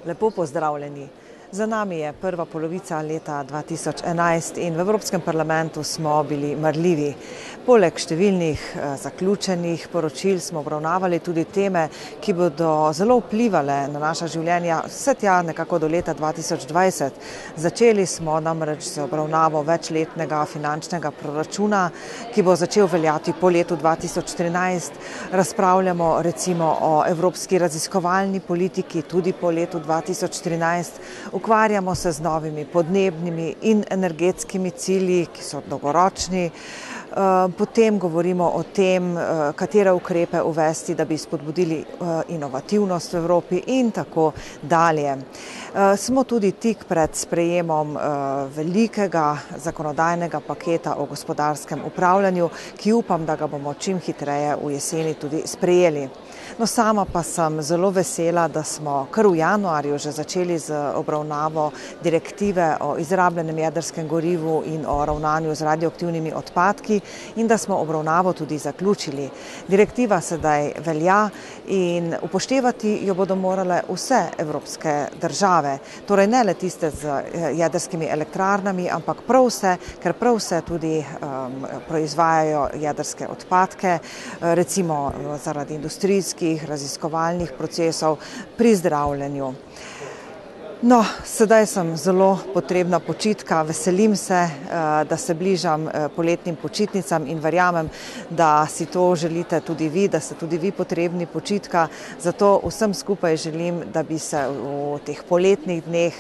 Lepo pozdravljeni. Za nami je prva polovica leta 2011 in v Evropskem parlamentu smo bili marljivi. Poleg številnih zaključenih poročil smo obravnavali tudi teme, ki bodo zelo vplivale na naša življenja vse tja nekako do leta 2020. Začeli smo namreč z obravnavo večletnega finančnega proračuna, ki bo začel veljati po letu 2013. Razpravljamo recimo o evropski raziskovalni politiki tudi po letu 2013. Ukvarjamo se z novimi podnebnimi in energetskimi cilji, ki so dolgoročni. Potem govorimo o tem, katere ukrepe uvesti, da bi spodbudili inovativnost v Evropi in tako dalje. Smo tudi tik pred sprejemom velikega zakonodajnega paketa o gospodarskem upravljanju, ki upam, da ga bomo čim hitreje v jeseni tudi sprejeli. No, sama pa sem zelo vesela, da smo kar v januarju že začeli z obravnavo direktive o izrabljenem jedrskem gorivu in o ravnanju z radioaktivnimi odpadki in da smo obravnavo tudi zaključili. Direktiva sedaj velja in upoštevati jo bodo morale vse evropske države, torej ne le tiste z jedrskimi elektrarnami, ampak prav vse, ker prav vse tudi proizvajajo jedrske odpadke, recimo zaradi industrijskih, raziskovalnih procesov pri zdravljenju. No, sedaj sem zelo potrebna počitka, veselim se, da se bližam poletnim počitnicam in verjamem, da si to želite tudi vi, da ste tudi vi potrebni počitka. Zato vsem skupaj želim, da bi se v teh poletnih dneh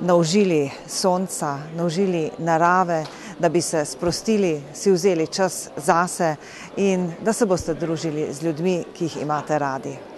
naužili sonca, naužili narave, da bi se sprostili, si vzeli čas zase in da se boste družili z ljudmi, ki jih imate radi.